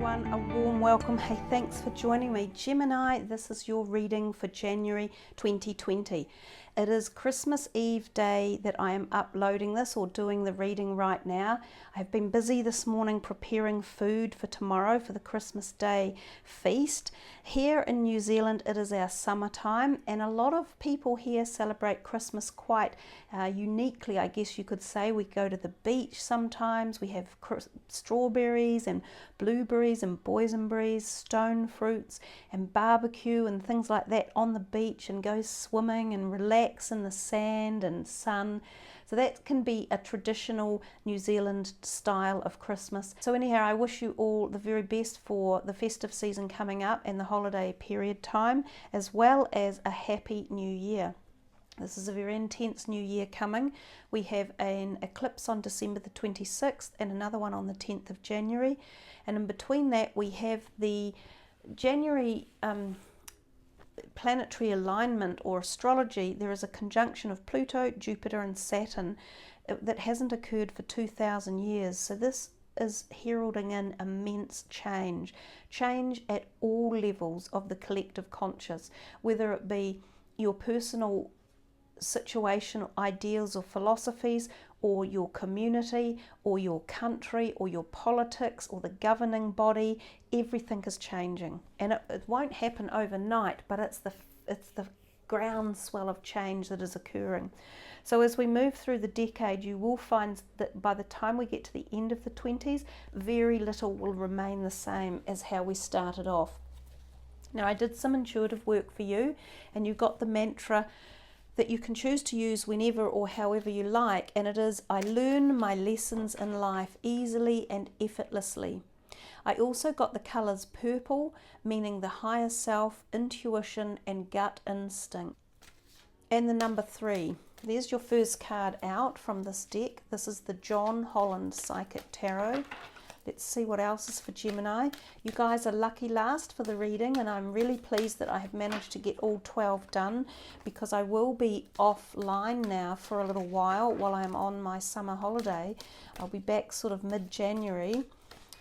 everyone, a warm welcome. Hey, thanks for joining me. Gemini, this is your reading for January 2020. It is Christmas Eve day that I am uploading this or doing the reading right now. I've been busy this morning preparing food for tomorrow for the Christmas Day feast. Here in New Zealand it is our summertime and a lot of people here celebrate Christmas quite uniquely, I guess you could say. We go to the beach sometimes, we have strawberries and blueberries and boysenberries, stone fruits and barbecue and things like that on the beach, and go swimming and relax in the sand and sun. So that can be a traditional New Zealand style of Christmas. So anyhow, I wish you all the very best for the festive season coming up and the holiday period time, as well as a happy new year. This is a very intense new year coming. We have an eclipse on December the 26th and another one on the 10th of January. And in between that we have the January planetary alignment or astrology. There is a conjunction of Pluto, Jupiter and Saturn that hasn't occurred for 2,000 years. So this is heralding in immense change at all levels of the collective conscious, whether it be your personal situation, ideals or philosophies, or your community or your country or your politics or the governing body. Everything is changing, and it won't happen overnight, but it's the groundswell of change that is occurring. So as we move through the decade, you will find that by the time we get to the end of the 20s, very little will remain the same as how we started off. Now, I did some intuitive work for you, and you got the mantra that you can choose to use whenever or however you like, and it is, I learn my lessons in life easily and effortlessly. I also got the colours purple, meaning the higher self, intuition and gut instinct. And the number 3. There's your first card out from this deck. This is the John Holland Psychic Tarot. Let's see what else is for Gemini. You guys are lucky last for the reading, and I'm really pleased that I have managed to get all 12 done, because I will be offline now for a little while I'm on my summer holiday. I'll be back sort of mid-January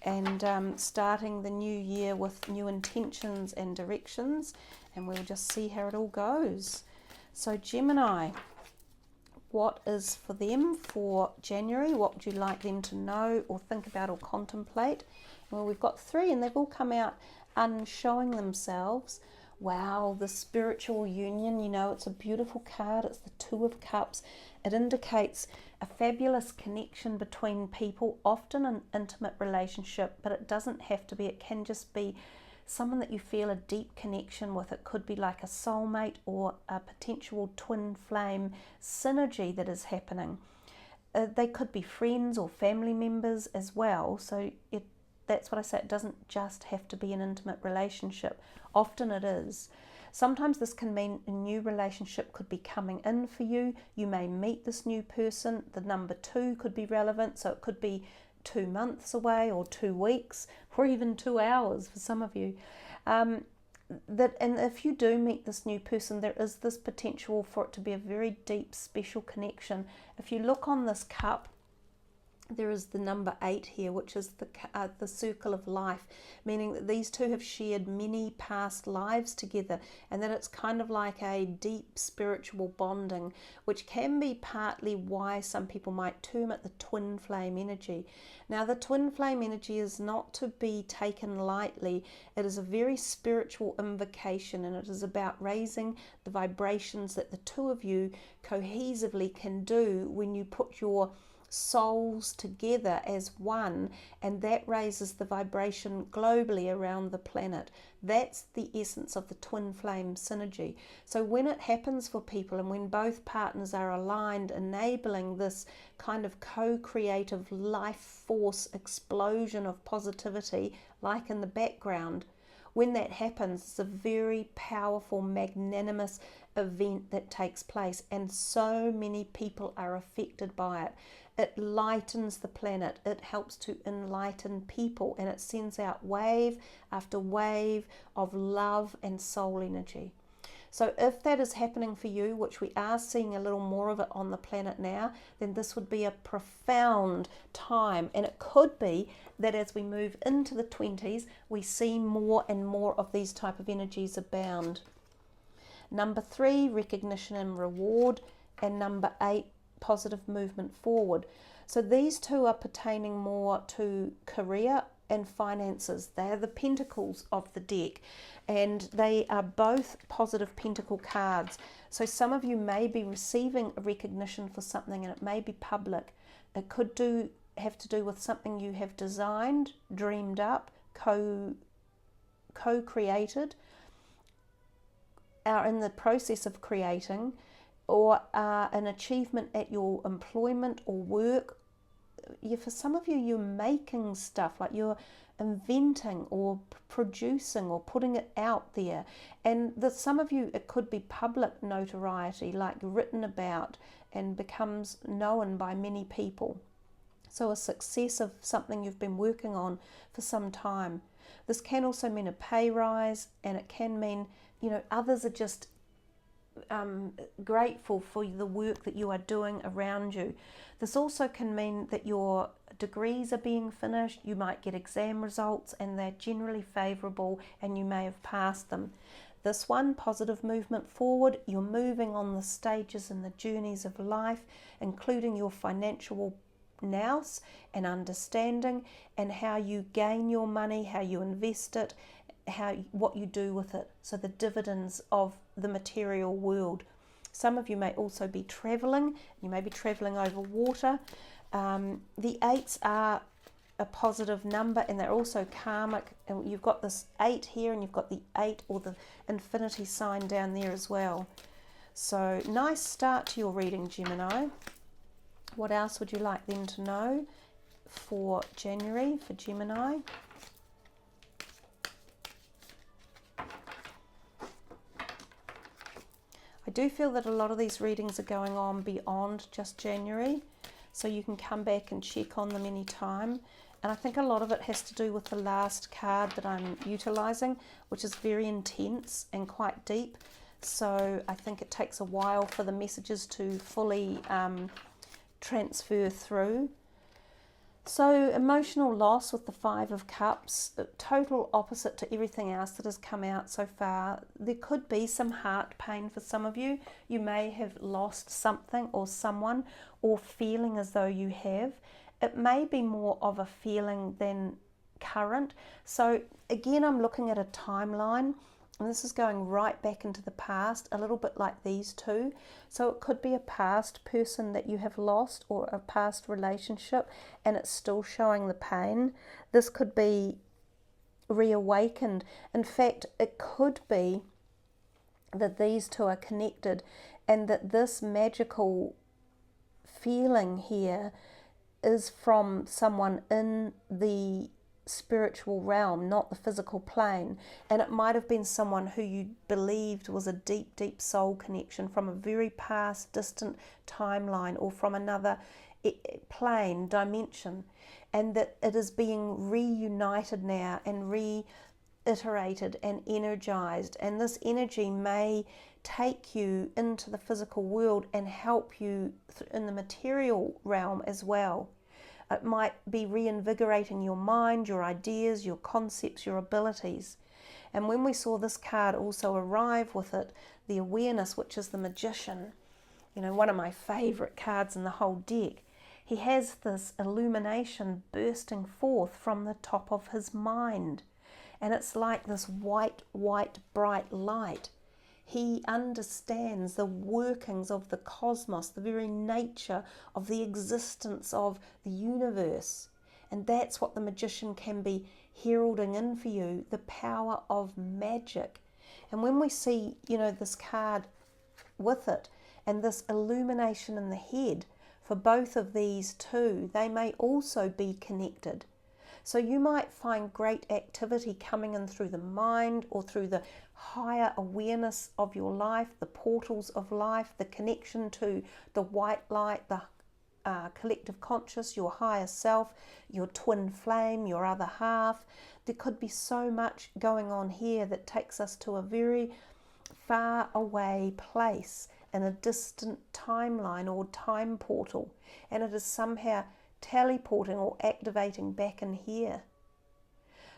and starting the new year with new intentions and directions, and we'll just see how it all goes. So Gemini, what is for them for January? What would you like them to know or think about or contemplate? Well, we've got 3 and they've all come out unshowing themselves. Wow, the spiritual union, you know, it's a beautiful card. It's the 2 of Cups. It indicates a fabulous connection between people, often an intimate relationship, but it doesn't have to be. It can just be someone that you feel a deep connection with. It could be like a soulmate or a potential twin flame synergy that is happening. They could be friends or family members as well. So that's what I say. It doesn't just have to be an intimate relationship. Often it is. Sometimes this can mean a new relationship could be coming in for you. You may meet this new person. The number 2 could be relevant. So it could be 2 months away or 2 weeks or even 2 hours for some of you. And if you do meet this new person, there is this potential for it to be a very deep, special connection. If you look on this cup, there is the number 8 here, which is the circle of life, meaning that these two have shared many past lives together, and that it's kind of like a deep spiritual bonding, which can be partly why some people might term it the twin flame energy. Now, the twin flame energy is not to be taken lightly. It is a very spiritual invocation, and it is about raising the vibrations that the 2 of you cohesively can do when you put your souls together as one, and that raises the vibration globally around the planet. That's the essence of the twin flame synergy. So when it happens for people, and when both partners are aligned, enabling this kind of co-creative life force explosion of positivity, like in the background, when that happens, it's a very powerful, magnanimous event that takes place, and so many people are affected by it. It lightens the planet, it helps to enlighten people, and it sends out wave after wave of love and soul energy. So if that is happening for you, which we are seeing a little more of it on the planet now, then this would be a profound time. And it could be that as we move into the 20s, we see more and more of these type of energies abound. Number 3, recognition and reward. And number 8, positive movement forward. So these two are pertaining more to career and finances. They are the pentacles of the deck, and they are both positive pentacle cards. So some of you may be receiving a recognition for something, and it may be public. It could have to do with something you have designed, dreamed up, co-created, are in the process of creating, or an achievement at your employment or work. For some of you, you're making stuff, like you're inventing or producing or putting it out there. And some of you, it could be public notoriety, like written about and becomes known by many people. So a success of something you've been working on for some time. This can also mean a pay rise, and it can mean, others are just grateful for the work that you are doing around you. This also can mean that your degrees are being finished. You might get exam results and they're generally favourable and you may have passed them. This one, positive movement forward, you're moving on the stages and the journeys of life, including your financial nous and understanding, and how you gain your money, how you invest it, what you do with it. So the dividends of the material world. Some of you may also be traveling. You may be traveling over water. The 8s are a positive number, and they're also karmic. And you've got this 8 here, and you've got the 8 or the infinity sign down there as well. So nice start to your reading, Gemini. What else would you like them to know for January for Gemini? I do feel that a lot of these readings are going on beyond just January, so you can come back and check on them anytime. And I think a lot of it has to do with the last card that I'm utilising, which is very intense and quite deep. So I think it takes a while for the messages to fully transfer through. So emotional loss with the 5 of Cups, total opposite to everything else that has come out so far. There could be some heart pain for some of you. You may have lost something or someone, or feeling as though you have. It may be more of a feeling than current. So again, I'm looking at a timeline, and this is going right back into the past, a little bit like these two. So it could be a past person that you have lost, or a past relationship, and it's still showing the pain. This could be reawakened. In fact, it could be that these two are connected, and that this magical feeling here is from someone in the spiritual realm, not the physical plane. And it might have been someone who you believed was a deep, deep soul connection from a very past, distant timeline, or from another plane, dimension, and that it is being reunited now and reiterated and energized. And this energy may take you into the physical world and help you in the material realm as well. It might be reinvigorating your mind, your ideas, your concepts, your abilities. And when we saw this card also arrive with it, the awareness, which is the Magician, one of my favorite cards in the whole deck, he has this illumination bursting forth from the top of his mind. And it's like this white, bright light. He understands the workings of the cosmos, the very nature of the existence of the universe. And that's what the Magician can be heralding in for you, the power of magic. And when we see, this card with it, and this illumination in the head, for both of these two, they may also be connected. So you might find great activity coming in through the mind, or through the higher awareness of your life, the portals of life, the connection to the white light, the collective conscious, your higher self, your twin flame, your other half. There could be so much going on here that takes us to a very far away place in a distant timeline or time portal, and it is somehow teleporting or activating back in here.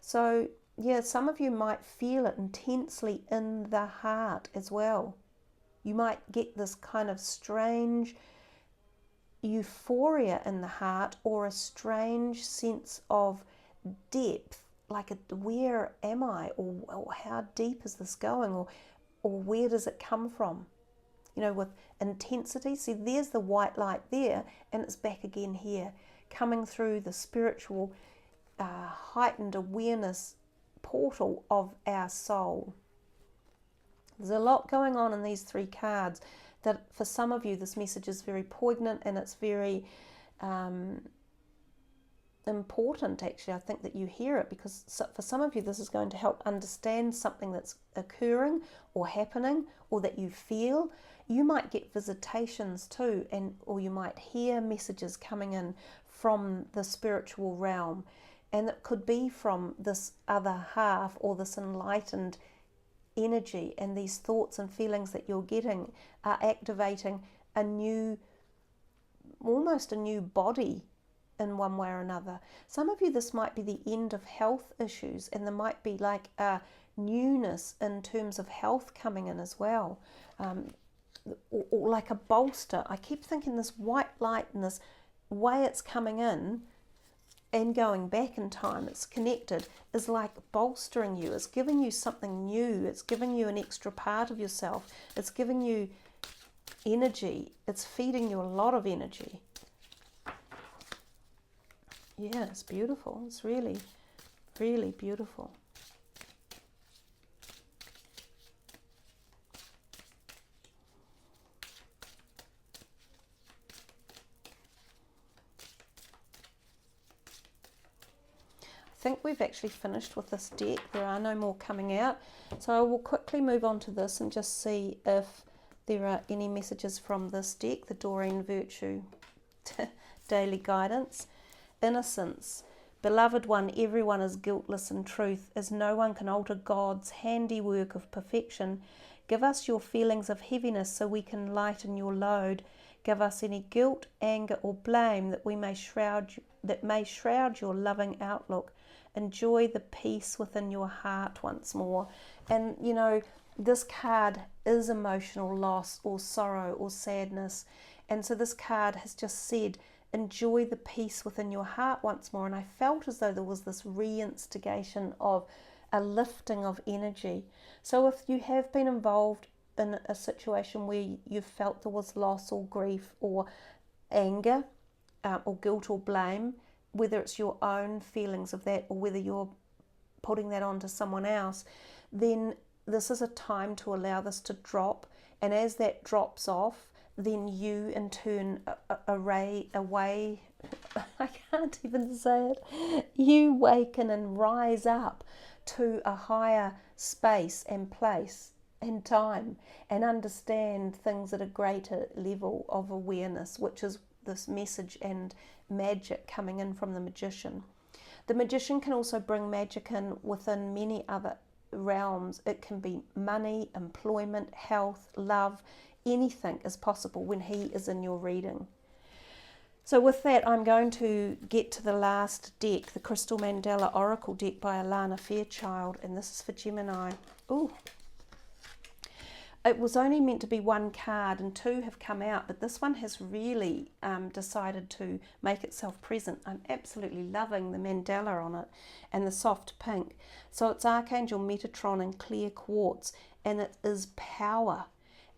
So yeah, some of you might feel it intensely in the heart as well. You might get this kind of strange euphoria in the heart, or a strange sense of depth, like where am I, or how deep is this going, or where does it come from? You know, with intensity. See, there's the white light there, and it's back again here, coming through the spiritual heightened awareness portal of our soul. There's a lot going on in these three cards that for some of you this message is very poignant, and it's very important actually. I think that you hear it, because for some of you this is going to help understand something that's occurring or happening, or that you feel. You might get visitations too, or you might hear messages coming in from the spiritual realm, and it could be from this other half, or this enlightened energy, and these thoughts and feelings that you're getting are activating a new, almost a new body in one way or another. Some of you, this might be the end of health issues, and there might be like a newness in terms of health coming in as well, or like a bolster. I keep thinking this white light and this way it's coming in and going back in time, it's connected, is like bolstering you. It's giving you something new. It's giving you an extra part of yourself. It's giving you energy. It's feeding you a lot of energy. Yeah, it's beautiful. It's really, really beautiful. I think we've actually finished with this deck. There are no more coming out. So I will quickly move on to this and just see if there are any messages from this deck, the Doreen Virtue Daily Guidance. Innocence. Beloved one, everyone is guiltless in truth, as no one can alter God's handiwork of perfection. Give us your feelings of heaviness so we can lighten your load. Give us any guilt, anger, or blame that may shroud your loving outlook. Enjoy the peace within your heart once more. And you know, this card is emotional loss or sorrow or sadness, and so this card has just said enjoy the peace within your heart once more. And I felt as though there was this reinstigation of a lifting of energy. So if you have been involved in a situation where you felt there was loss or grief or anger or guilt or blame, whether it's your own feelings of that or whether you're putting that onto someone else, then this is a time to allow this to drop. And as that drops off, then you in turn away, I can't even say it, you waken and rise up to a higher space and place and time, and understand things at a greater level of awareness, which is this message and magic coming in from the Magician. The Magician can also bring magic in within many other realms. It can be money, employment, health, love. Anything is possible when he is in your reading. So with that, I'm going to get to the last deck, the Crystal Mandala Oracle deck by Alana Fairchild, and this is for Gemini. Ooh. It was only meant to be one card and two have come out, but this one has really decided to make itself present. I'm absolutely loving the mandala on it and the soft pink. So it's Archangel Metatron in clear quartz, and it is power.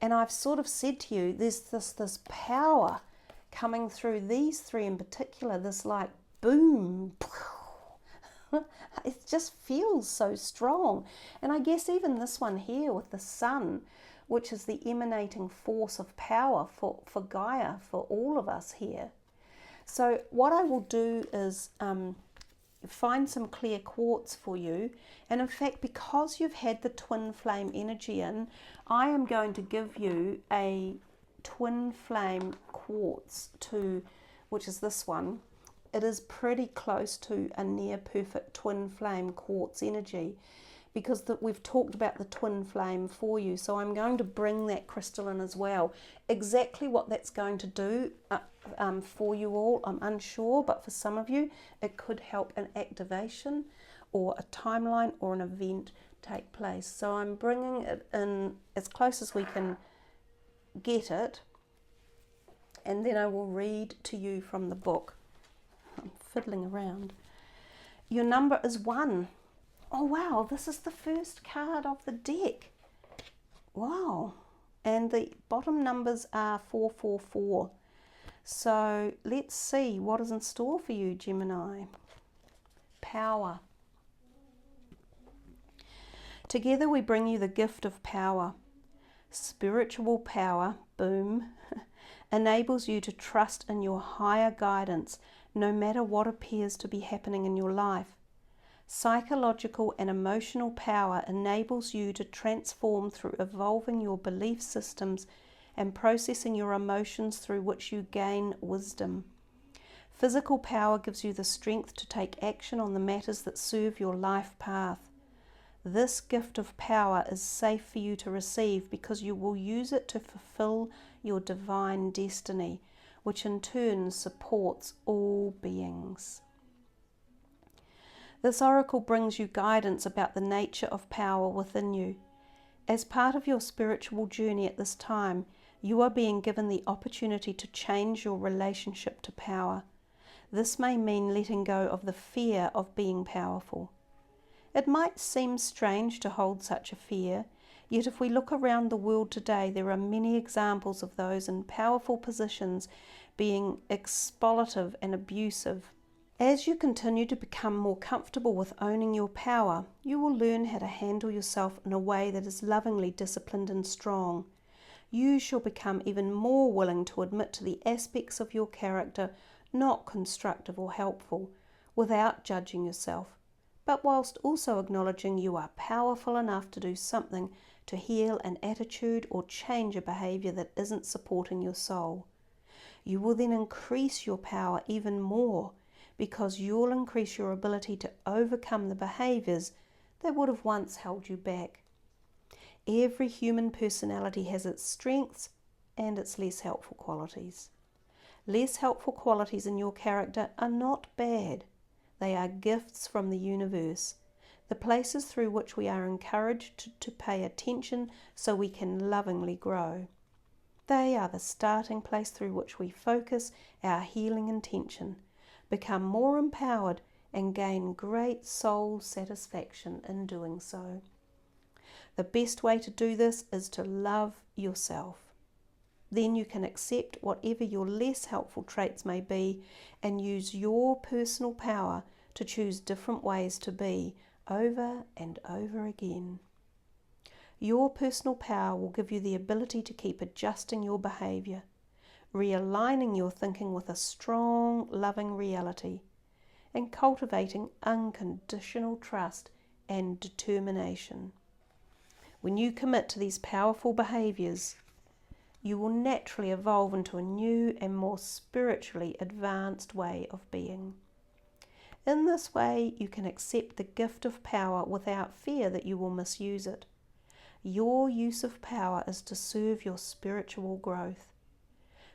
And I've sort of said to you, there's this power coming through these three in particular, this like boom. It just feels so strong. And I guess even this one here with the sun, which is the emanating force of power for Gaia, for all of us here. So what I will do is find some clear quartz for you. And in fact, because you've had the twin flame energy in, I am going to give you a twin flame quartz which is this one. It is pretty close to a near perfect twin flame quartz energy. because we've talked about the twin flame for you. So I'm going to bring that crystal in as well. Exactly what that's going to do for you all, I'm unsure, but for some of you, it could help an activation or a timeline or an event take place. So I'm bringing it in as close as we can get it, and then I will read to you from the book. I'm fiddling around. Your number is 1. Oh wow, this is the first card of the deck. Wow. And the bottom numbers are 444. So let's see what is in store for you, Gemini. Power. Together we bring you the gift of power. Spiritual power, boom, enables you to trust in your higher guidance no matter what appears to be happening in your life. Psychological and emotional power enables you to transform through evolving your belief systems and processing your emotions, through which you gain wisdom. Physical power gives you the strength to take action on the matters that serve your life path. This gift of power is safe for you to receive because you will use it to fulfill your divine destiny, which in turn supports all beings. This oracle brings you guidance about the nature of power within you. As part of your spiritual journey at this time, you are being given the opportunity to change your relationship to power. This may mean letting go of the fear of being powerful. It might seem strange to hold such a fear, yet if we look around the world today, there are many examples of those in powerful positions being exploitative and abusive. As you continue to become more comfortable with owning your power, you will learn how to handle yourself in a way that is lovingly disciplined and strong. You shall become even more willing to admit to the aspects of your character not constructive or helpful, without judging yourself, but whilst also acknowledging you are powerful enough to do something to heal an attitude or change a behaviour that isn't supporting your soul. You will then increase your power even more, because you'll increase your ability to overcome the behaviours that would have once held you back. Every human personality has its strengths and its less helpful qualities. Less helpful qualities in your character are not bad. They are gifts from the universe, the places through which we are encouraged to pay attention so we can lovingly grow. They are the starting place through which we focus our healing intention, become more empowered, and gain great soul satisfaction in doing so. The best way to do this is to love yourself. Then you can accept whatever your less helpful traits may be and use your personal power to choose different ways to be over and over again. Your personal power will give you the ability to keep adjusting your behaviour, realigning your thinking with a strong, loving reality, and cultivating unconditional trust and determination. When you commit to these powerful behaviours, you will naturally evolve into a new and more spiritually advanced way of being. In this way, you can accept the gift of power without fear that you will misuse it. Your use of power is to serve your spiritual growth.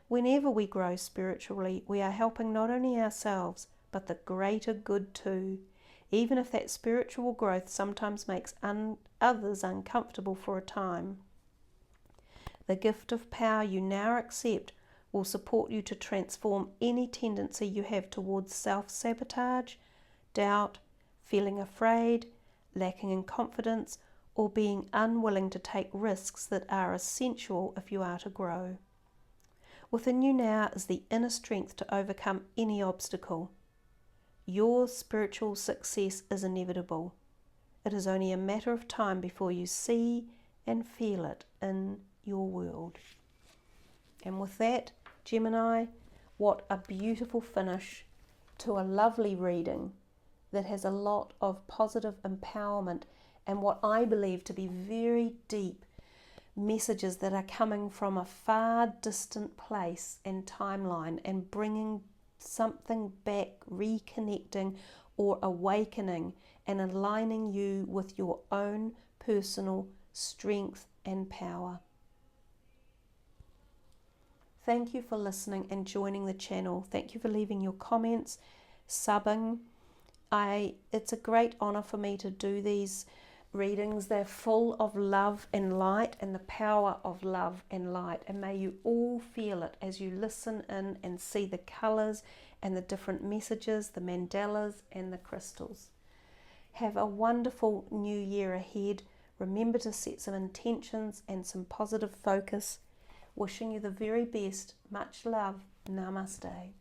Whenever we grow spiritually, we are helping not only ourselves, but the greater good too, even if that spiritual growth sometimes makes others uncomfortable for a time. The gift of power you now accept will support you to transform any tendency you have towards self-sabotage, doubt, feeling afraid, lacking in confidence, or being unwilling to take risks that are essential if you are to grow. Within you now is the inner strength to overcome any obstacle. Your spiritual success is inevitable. It is only a matter of time before you see and feel it in your world. And with that, Gemini, what a beautiful finish to a lovely reading that has a lot of positive empowerment and what I believe to be very deep messages that are coming from a far distant place and timeline and bringing something back, reconnecting, or awakening and aligning you with your own personal strength and power. Thank you for listening and joining the channel. Thank you for leaving your comments, subbing. It's a great honor for me to do these readings. They're full of love and light and the power of love and light. And may you all feel it as you listen in and see the colors and the different messages, the mandalas and the crystals. Have a wonderful new year ahead. Remember to set some intentions and some positive focus. Wishing you the very best. Much love. Namaste.